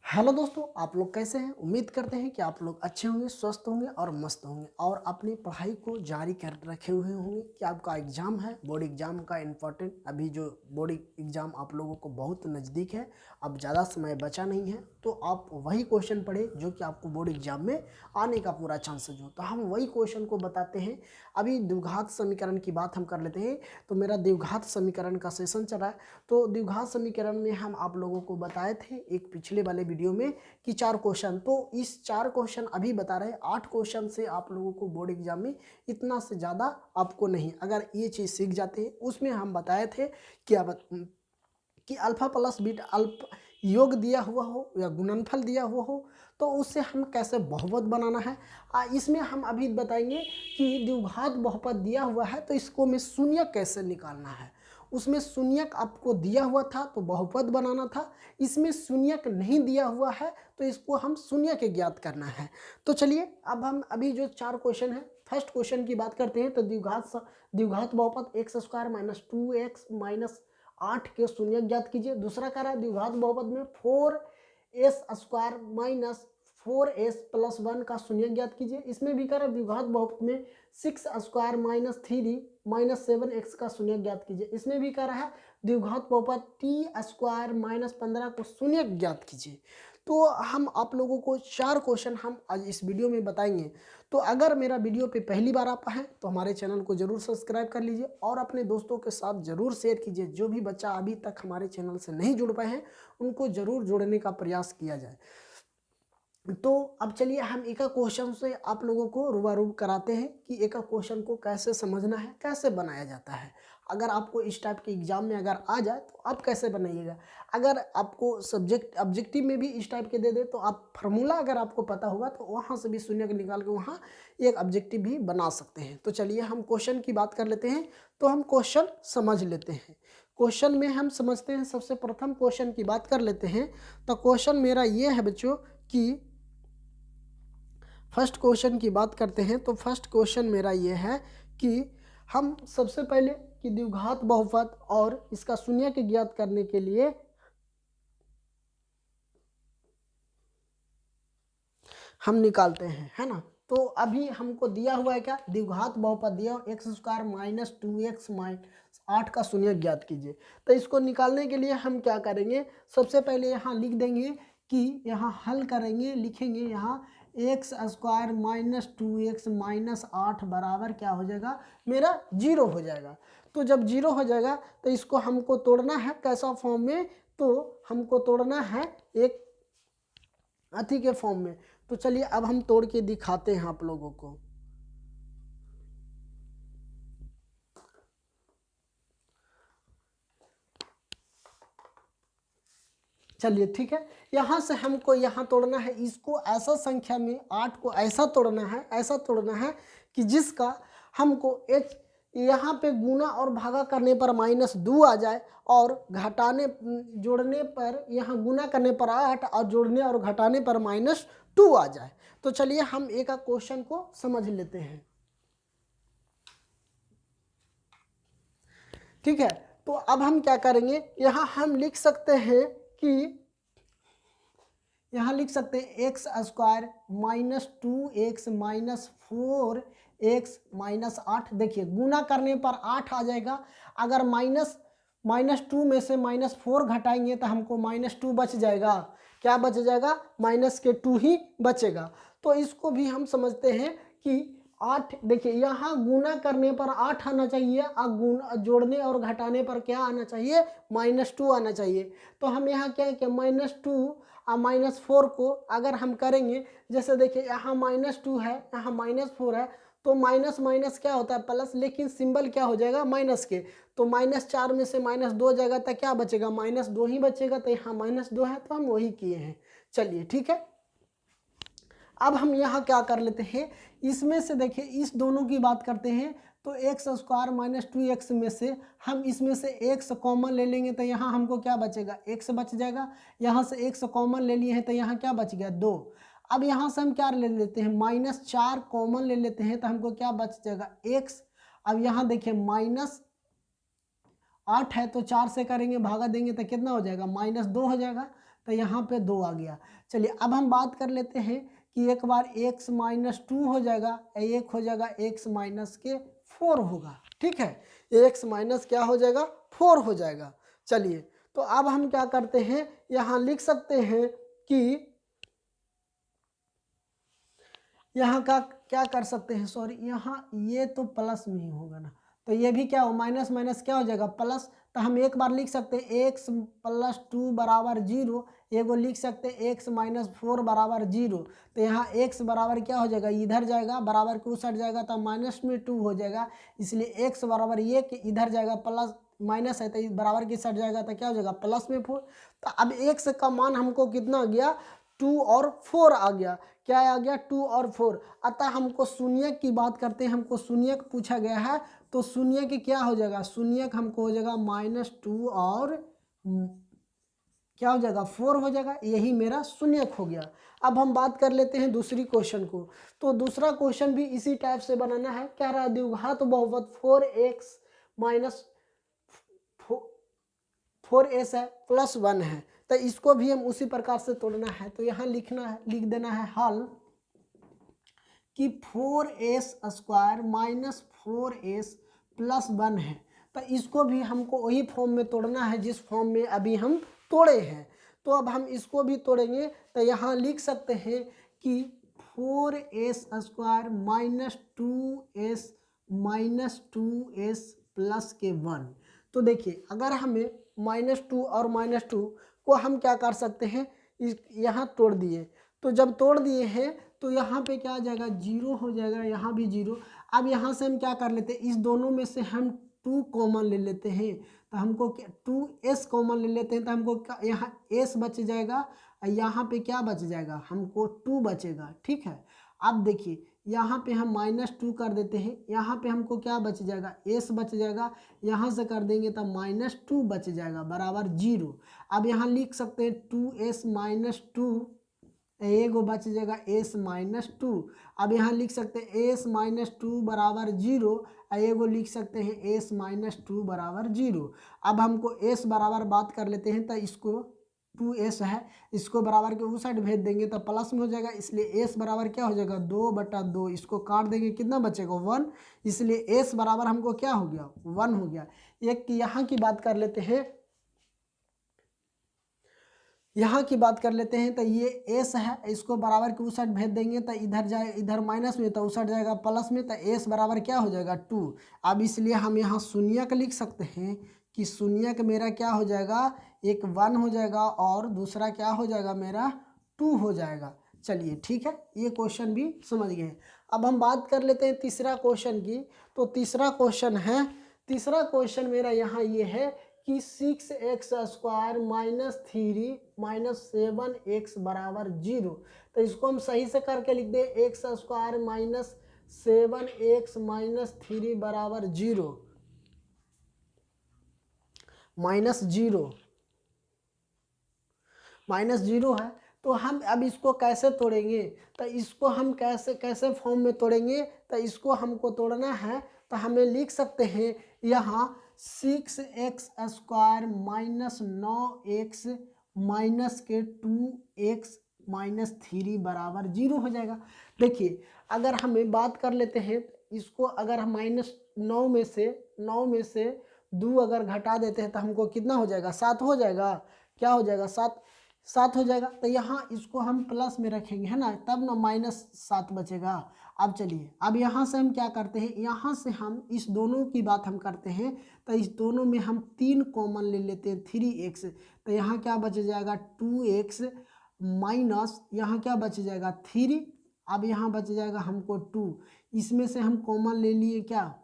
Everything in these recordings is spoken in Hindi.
हेलो दोस्तों, आप लोग कैसे हैं। उम्मीद करते हैं कि आप लोग अच्छे होंगे, स्वस्थ होंगे और मस्त होंगे और अपनी पढ़ाई को जारी कर रखे हुए होंगे कि आपका एग्ज़ाम है। बोर्ड एग्ज़ाम का इम्पोर्टेंट अभी जो बोर्ड एग्ज़ाम आप लोगों को बहुत नज़दीक है, अब ज़्यादा समय बचा नहीं है, तो आप वही क्वेश्चन पढ़े जो कि आपको बोर्ड एग्ज़ाम में आने का पूरा चांसेज हो। तो हम वही क्वेश्चन को बताते हैं। अभी द्विघात समीकरण की बात हम कर लेते हैं। तो मेरा द्विघात समीकरण का सेशन चला है। तो द्विघात समीकरण में हम आप लोगों को बताए थे एक पिछले वाले वीडियो में कि 4 क्वेश्चन, तो इस 4 क्वेश्चन अभी बता रहे हैं। 8 क्वेश्चन से आप लोगों को बोर्ड एग्जाम में इतना से ज़्यादा आपको नहीं, अगर ये चीज़ सीख जाते हैं। उसमें हम बताए थे कि अल्फा प्लस बीटा योग दिया हुआ हो या गुणनफल दिया हुआ हो तो उससे हम कैसे बहुपद बनाना है। इसमें हम अभी बताएंगे कि द्विघात बहुपद दिया हुआ है तो इसको में शून्य कैसे निकालना है। उसमें शून्यक आपको दिया हुआ था तो बहुपद बनाना था, इसमें शून्यक नहीं दिया हुआ है तो इसको हम शून्य के ज्ञात करना है। तो चलिए अब हम अभी जो 4 क्वेश्चन है, फर्स्ट क्वेश्चन की बात करते हैं। तो द्विघात बहुपद x square minus 2x minus 8 के शून्य ज्ञात कीजिए। दूसरा कह रहा है द्विघात बहुपद में 4s square minus 4s plus 1 का शून्य ज्ञात कीजिए। इसमें भी कह रहा है द्विघात बहुपद में 6 स्क्वायर माइनस 3 माइनस 7x का शून्य ज्ञात कीजिए। इसमें भी कह रहा है द्विघात बहुपद t स्क्वायर माइनस 15 को शून्य ज्ञात कीजिए। तो हम आप लोगों को 4 क्वेश्चन हम आज इस वीडियो में बताएंगे। तो अगर मेरा वीडियो पे पहली बार आप आए तो हमारे चैनल को जरूर सब्सक्राइब कर लीजिए और अपने दोस्तों के साथ जरूर शेयर कीजिए। जो भी बच्चा अभी तक हमारे चैनल से नहीं जुड़ पाए हैं उनको जरूर जोड़ने का प्रयास किया जाए। तो अब चलिए हम एक क्वेश्चन से आप लोगों को रूबरू कराते हैं कि एक क्वेश्चन को कैसे समझना है, कैसे बनाया जाता है। अगर आपको इस टाइप के एग्जाम में अगर आ जाए तो आप कैसे बनाइएगा। अगर आपको सब्जेक्ट ऑब्जेक्टिव में भी इस टाइप के दे दे तो आप फार्मूला अगर आपको पता होगा तो वहाँ से भी शून्य निकाल के वहाँ एक ऑब्जेक्टिव भी बना सकते हैं। तो चलिए हम क्वेश्चन की बात कर लेते हैं। तो हम क्वेश्चन समझ लेते हैं। क्वेश्चन में हम समझते हैं, सबसे प्रथम क्वेश्चन की बात कर लेते हैं। तो क्वेश्चन मेरा ये है बच्चों कि फर्स्ट क्वेश्चन की बात करते हैं। तो फर्स्ट क्वेश्चन मेरा ये है कि हम सबसे पहले कि द्विघात बहुपद और इसका शून्य के ज्ञात करने के लिए हम निकालते हैं, है ना। तो अभी हमको दिया हुआ है क्या, द्विघात बहुपद दिया x square minus 2x minus 8 का शून्य ज्ञात कीजिए। तो इसको निकालने के लिए हम क्या करेंगे, सबसे पहले यहाँ लिख देंगे कि यहाँ हल करेंगे, लिखेंगे यहाँ x square minus 2x minus 8 बराबर क्या हो जाएगा, मेरा 0 हो जाएगा। तो जब 0 हो जाएगा तो इसको हमको तोड़ना है कैसा फॉर्म में, तो हमको तोड़ना है एक अति के फॉर्म में। तो चलिए अब हम तोड़ के दिखाते हैं आप लोगों को। चलिए ठीक है, यहाँ से हमको यहाँ तोड़ना है, इसको ऐसा संख्या में 8 को ऐसा तोड़ना है, ऐसा तोड़ना है कि जिसका हमको h यहाँ पे गुना और भागा करने पर -2 आ जाए और घटाने जोड़ने पर यहाँ गुना करने पर 8 और जोड़ने और घटाने पर -2 आ जाए। तो चलिए हम एक क्वेश्चन को समझ लेते हैं। ठीक है, तो अब हम क्या करेंगे, यहाँ हम लिख सकते हैं कि यहाँ लिख सकते हैं x square minus 2x minus 4x minus 8। देखिए गुना करने पर 8 आ जाएगा, अगर -2 में से -4 घटाएंगे तो हमको -2 बच जाएगा। क्या बच जाएगा, -2 ही बचेगा। तो इसको भी हम समझते हैं कि 8, देखिए यहाँ गुना करने पर 8 आना चाहिए और गुना जोड़ने और घटाने पर क्या आना चाहिए, -2 आना चाहिए। तो हम यहाँ क्या किया, -2 और -4 को अगर हम करेंगे, जैसे देखिए यहाँ -2 है, यहाँ -4 है, तो माइनस माइनस क्या होता है प्लस, लेकिन सिंबल क्या हो जाएगा माइनस के। तो -4 में से -2 जाएगा तो क्या बचेगा, -2 ही बचेगा। तो यहाँ -2 है तो हम वही किए हैं। चलिए ठीक है, अब हम यहाँ क्या कर लेते हैं, इसमें से देखिए इस दोनों की बात करते हैं। तो एक्स स्क्वायर माइनस 2x में से हम इसमें से x कॉमन ले लेंगे तो यहाँ हमको क्या बचेगा, x बच जाएगा। यहाँ से x कॉमन ले लिए हैं तो यहाँ क्या बच गया, 2। अब यहाँ से हम क्या ले लेते हैं, -4 कॉमन ले लेते हैं तो हमको क्या बच जाएगा, x। अब यहाँ देखिए -8 है तो 4 से करेंगे भागा देंगे तो कितना हो जाएगा, -2 हो जाएगा। तो यहाँ पे 2 आ गया। चलिए अब हम बात कर लेते हैं कि एक बार x माइनस 2 हो जाएगा, एक हो जाएगा x माइनस के 4 होगा, ठीक है, x माइनस क्या हो जाएगा 4 हो जाएगा। चलिए तो अब हम क्या करते हैं, यहाँ लिख सकते हैं कि यहाँ का क्या कर सकते हैं, सॉरी यहाँ ये तो प्लस में ही होगा ना, तो ये भी क्या हो, माइनस माइनस क्या हो जाएगा प्लस। तो हम एक बार लिख सकते हैं x प्लस 2 बराबर 0, एगो लिख सकते हैं x माइनस 4 बराबर 0। तो यहाँ x बराबर क्या हो जाएगा, इधर जाएगा, बराबर के उस साइड जाएगा तो माइनस में 2 हो जाएगा, इसलिए x बराबर ये कि इधर जाएगा प्लस, माइनस है तो बराबर की साइड जाएगा तो क्या हो जाएगा प्लस में 4। तो अब x का मान हमको कितना आ गया, 2 और 4 आ गया। क्या आ गया, 2 और 4। अतः हमको शून्यक की बात करते हैं, हमको शून्यक पूछा गया है, तो शून्यक क्या हो जाएगा, शून्यक हमको हो जाएगा -2 और क्या हो जाएगा 4 हो जाएगा, यही मेरा शून्यक हो गया। अब हम बात कर लेते हैं दूसरी क्वेश्चन को। तो दूसरा क्वेश्चन भी इसी टाइप से बनाना है। क्या रहा, द्विघात बहुपद 4x माइनस 4s है प्लस 1 है, तो इसको भी हम उसी प्रकार से तोड़ना है। तो यहाँ लिखना है, लिख देना है हल कि 4s square minus 4s plus 1 है, तो इसको भी हमको वही फॉर्म में तोड़ना है जिस फॉर्म में अभी हम तोड़े हैं। तो अब हम इसको भी तोड़ेंगे, तो यहाँ लिख सकते हैं कि 4s square minus 2s plus के 1। तो देखिए अगर हमें -2 और -2 को हम क्या कर सकते हैं, यहाँ तोड़ दिए, तो जब तोड़ दिए हैं तो यहाँ पे क्या आ जाएगा 0 हो जाएगा, यहाँ भी 0। अब यहाँ से हम क्या कर लेते हैं, इस दोनों में से हम 2 कॉमन ले लेते हैं, तो हमको 2s कॉमन ले लेते हैं, तो हमको यहाँ s बच जाएगा, यहाँ पे क्या बच जाएगा, हमको 2 बचेगा, ठीक है। अब देखिए यहाँ पे हम -2 कर देते हैं, यहाँ पे हमको क्या बच जाएगा, s बच जाएगा, यहाँ से कर देंगे तो -2 बच जाएगा बराबर 0। अब यहाँ लिख सकते हैं 2s माइनस 2, एगो बच जाएगा s माइनस 2। अब यहाँ लिख सकते हैं s माइनस 2 बराबर 0, एगो लिख सकते हैं s माइनस 2 बराबर 0। अब हमको s बराबर बात कर लेते हैं, तो इसको 2s है, इसको बराबर के उस साइड भेज देंगे तो प्लस में हो जाएगा, इसलिए s बराबर क्या हो जाएगा 2/2, इसको काट देंगे कितना बचेगा 1, इसलिए s बराबर हमको क्या हो गया 1 हो गया। एक यहाँ की बात कर लेते हैं, यहाँ की बात कर लेते हैं, तो ये s है, इसको बराबर के उस साइड भेज देंगे तो इधर जाए, इधर माइनस में तो उस साइड जाएगा प्लस में, तो s बराबर क्या हो जाएगा 2। अब इसलिए हम यहाँ शून्यक लिख सकते हैं कि शून्यक मेरा क्या हो जाएगा, एक 1 हो जाएगा और दूसरा क्या हो जाएगा मेरा 2 हो जाएगा। चलिए ठीक है, ये क्वेश्चन भी समझ गए। अब हम बात कर लेते हैं तीसरा क्वेश्चन की। तो तीसरा क्वेश्चन है, तीसरा क्वेश्चन मेरा यहाँ ये है कि 6x square minus 3 minus 7x बराबर 0। तो इसको हम सही से करके लिख दें, x square minus 7x minus 3 बराबर 0, माइनस 0 है। तो हम अब इसको कैसे तोड़ेंगे, तो इसको हम कैसे फॉर्म में तोड़ेंगे, तो इसको हमको तोड़ना है, तो हमें लिख सकते हैं यहाँ 6x square minus 9x minus के 2x माइनस 3 बराबर 0 हो जाएगा। देखिए अगर हमें बात कर लेते हैं, इसको अगर हम -9 में से 2 अगर घटा देते हैं तो हमको कितना हो जाएगा 7 हो जाएगा, क्या हो जाएगा 7 हो जाएगा। तो यहाँ इसको हम प्लस में रखेंगे, है ना, तब ना -7 बचेगा। अब चलिए अब यहाँ से हम क्या करते हैं, यहाँ से हम इस दोनों की बात हम करते हैं, तो इस दोनों में हम 3 कॉमन ले लेते हैं 3x। तो यहाँ क्या बच जाएगा 2x माइनस यहाँ क्या बच जाएगा 3। अब यहाँ बच जाएगा हमको 2, इसमें से हम कॉमन ले लिए क्या,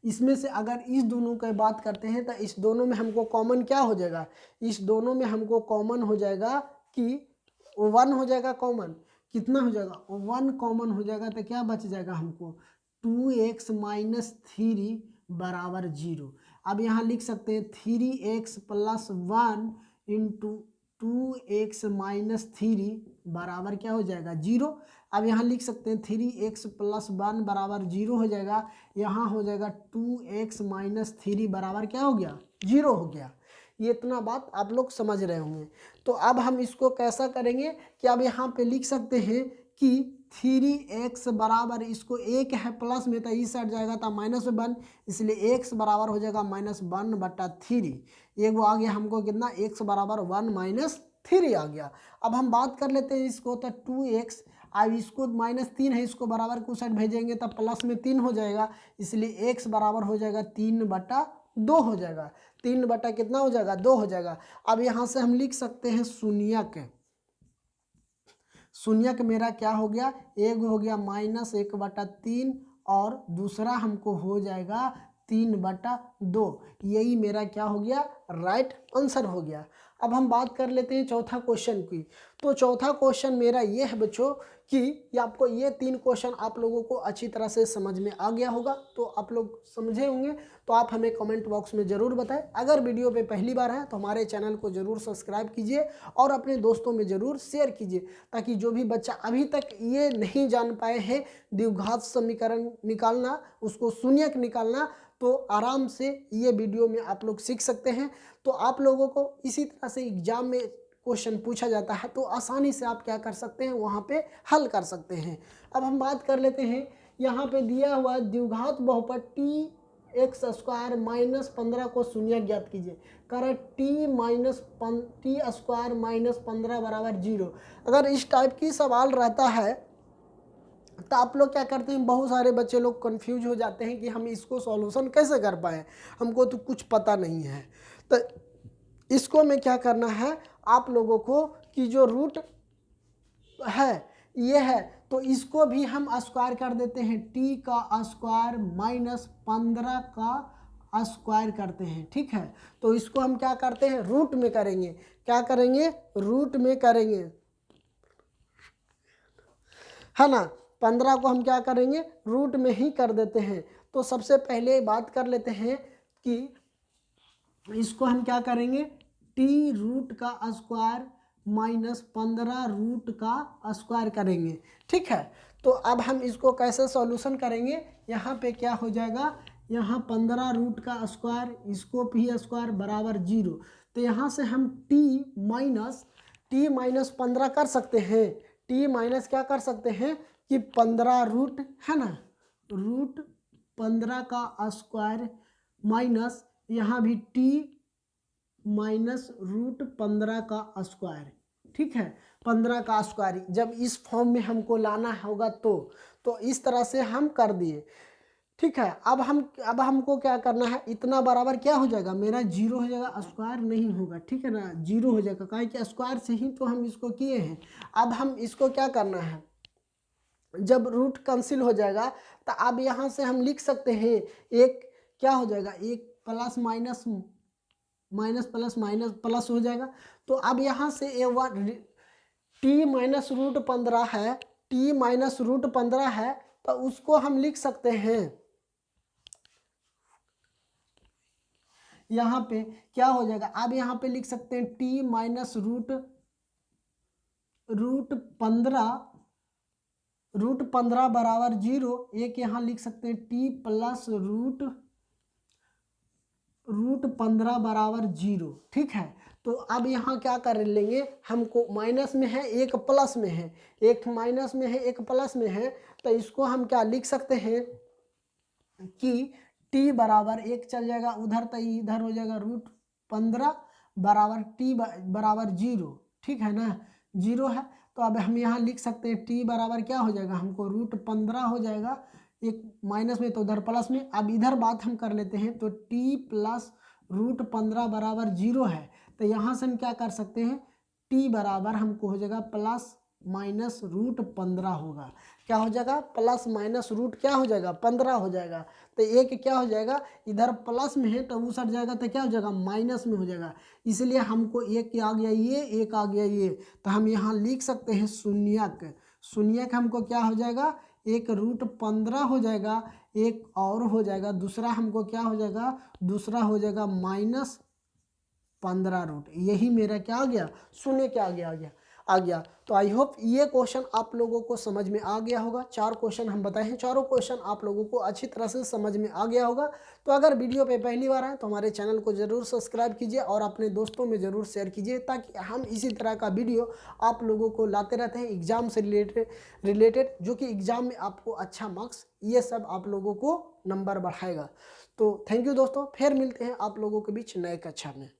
इसमें से अगर इस दोनों की बात करते हैं तो इस दोनों में हमको कॉमन क्या हो जाएगा, इस दोनों में हमको कॉमन हो जाएगा कि 1 हो जाएगा कॉमन, कितना हो जाएगा 1 कॉमन हो जाएगा, तो क्या बच जाएगा हमको 2x माइनस 3 बराबर 0। अब यहाँ लिख सकते हैं 3x plus 1 into 2x minus 3 बराबर क्या हो जाएगा 0। अब यहाँ लिख सकते हैं 3x प्लस 1 बराबर 0 हो जाएगा, यहाँ हो जाएगा 2x माइनस 3 बराबर क्या हो गया 0 हो गया। ये इतना बात आप लोग समझ रहे होंगे। तो अब हम इसको कैसा करेंगे कि अब यहाँ पे लिख सकते हैं कि 3x बराबर, इसको एक है प्लस में तो इस साइड जाएगा तो -1, इसलिए x बराबर हो जाएगा -1/3। ये वो आ गया हमको कितना, x बराबर 1 - 3 आ गया। अब हम बात कर लेते हैं इसको, तो 2x, अब इसको -3 है, इसको बराबर को साइड भेजेंगे तो प्लस में 3 हो जाएगा, इसलिए x बराबर हो जाएगा 3/2 हो जाएगा। 3 बटा कितना हो जाएगा, 2 हो जाएगा। अब यहाँ से हम लिख सकते हैं शून्यक। शून्यक मेरा क्या हो गया, एक हो गया -1/3 और दूसरा हमको हो जाएगा 3/2। यही मेरा क्या हो गया, राइट आंसर हो गया। अब हम बात कर लेते हैं चौथा क्वेश्चन की। तो चौथा क्वेश्चन मेरा ये है बच्चों कि ये आपको ये 3 क्वेश्चन आप लोगों को अच्छी तरह से समझ में आ गया होगा। तो आप लोग समझे होंगे तो आप हमें कमेंट बॉक्स में ज़रूर बताएं। अगर वीडियो पे पहली बार है तो हमारे चैनल को ज़रूर सब्सक्राइब कीजिए और अपने दोस्तों में ज़रूर शेयर कीजिए, ताकि जो भी बच्चा अभी तक ये नहीं जान पाए हैं द्विघात समीकरण निकालना, उसको शून्यक निकालना, तो आराम से ये वीडियो में आप लोग सीख सकते हैं। तो आप लोगों को इसी तरह से एग्जाम में क्वेश्चन पूछा जाता है तो आसानी से आप क्या कर सकते हैं, वहाँ पे हल कर सकते हैं। अब हम बात कर लेते हैं, यहाँ पे दिया हुआ द्विघात बहुपद x² -15 को शून्य ज्ञात कीजिए। कर t² -15 बराबर 0। अगर इस टाइप की सवाल रहता है तो आप लोग क्या करते हैं, बहुत सारे बच्चे लोग कंफ्यूज हो जाते हैं कि हम इसको सॉल्यूशन कैसे कर पाए, हमको तो कुछ पता नहीं है। तो इसको में क्या करना है आप लोगों को कि जो रूट है ये है, तो इसको भी हम स्क्वायर कर देते हैं, t का स्क्वायर -15 का स्क्वायर करते हैं। ठीक है, तो इसको हम क्या करते हैं, रूट में करेंगे। क्या करेंगे, रूट में करेंगे, है ना। 15 को हम क्या करेंगे, रूट में ही कर देते हैं। तो सबसे पहले बात कर लेते हैं कि इसको हम क्या करेंगे, t रूट का स्क्वायर -15 रूट का स्क्वायर करेंगे। ठीक है, तो अब हम इसको कैसे सॉल्यूशन करेंगे, यहाँ पे क्या हो जाएगा, यहाँ 15 रूट का स्क्वायर, इसको भी स्क्वायर बराबर 0। तो यहाँ से हम t माइनस 15 कर सकते हैं, t माइनस क्या कर सकते हैं कि 15 रूट, है ना, रूट 15 का स्क्वायर माइनस यहाँ भी t माइनस रूट 15 का स्क्वायर। ठीक है, 15 का स्क्वायर जब इस फॉर्म में हमको लाना होगा तो इस तरह से हम कर दिए। ठीक है, अब हमको क्या करना है, इतना बराबर क्या हो जाएगा, मेरा 0 हो जाएगा, स्क्वायर नहीं होगा। ठीक है ना, 0 हो जाएगा, काहे कि स्क्वायर से ही तो हम इसको किए हैं। अब हम इसको क्या करना है, जब रूट कैंसिल हो जाएगा तो अब यहाँ से हम लिख सकते हैं, एक क्या हो जाएगा, एक plus minus plus minus plus हो जाएगा। तो अब यहाँ से t माइनस रूट 15 है, t माइनस रूट 15 है, तो उसको हम लिख सकते हैं, यहाँ पे क्या हो जाएगा, अब यहाँ पे लिख सकते हैं t माइनस रूट 15 बराबर 0। एक यहाँ लिख सकते हैं t प्लस रूट 15 बराबर 0। ठीक है, तो अब यहाँ क्या कर लेंगे, हमको माइनस में है, एक प्लस में है, एक माइनस में है, एक प्लस में है, तो इसको हम क्या लिख सकते हैं कि t बराबर 1 चल जाएगा उधर, तो इधर हो जाएगा रूट 15 बराबर t बराबर 0। ठीक है ना, 0 है, तो अब हम यहाँ लिख सकते हैं t बराबर क्या हो जाएगा, हमको रूट 15 हो जाएगा, एक माइनस में तो उधर प्लस में। अब इधर बात हम कर लेते हैं, तो t प्लस रूट 15 बराबर 0 है, तो यहाँ से हम क्या कर सकते हैं, t बराबर हमको हो जाएगा प्लस माइनस रूट 15 होगा। क्या हो जाएगा, प्लस माइनस रूट क्या हो जाएगा, 15 हो जाएगा। तो एक क्या हो जाएगा, इधर प्लस में है तो उस हट जाएगा, तो क्या हो जाएगा, माइनस में हो जाएगा। इसलिए हमको एक आ गया ये, एक आ गया ये, तो हम यहाँ लिख सकते हैं शून्यक। शून्यक हमको क्या हो जाएगा, एक रूट 15 हो जाएगा, एक और हो जाएगा, दूसरा हमको क्या हो जाएगा, दूसरा हो जाएगा -15 रूट। यही मेरा क्या आ गया, शून्य क्या आ गया। आ गया। तो आई होप ये क्वेश्चन आप लोगों को समझ में आ गया होगा। 4 क्वेश्चन हम बताए हैं, चारों क्वेश्चन आप लोगों को अच्छी तरह से समझ में आ गया होगा। तो अगर वीडियो पे पहली बार आए तो हमारे चैनल को ज़रूर सब्सक्राइब कीजिए और अपने दोस्तों में ज़रूर शेयर कीजिए, ताकि हम इसी तरह का वीडियो आप लोगों को लाते रहते हैं एग्ज़ाम से रिलेटेड, जो कि एग्ज़ाम में आपको अच्छा मार्क्स, ये सब आप लोगों को नंबर बढ़ाएगा। तो थैंक यू दोस्तों, फिर मिलते हैं आप लोगों के बीच नए कक्षा में।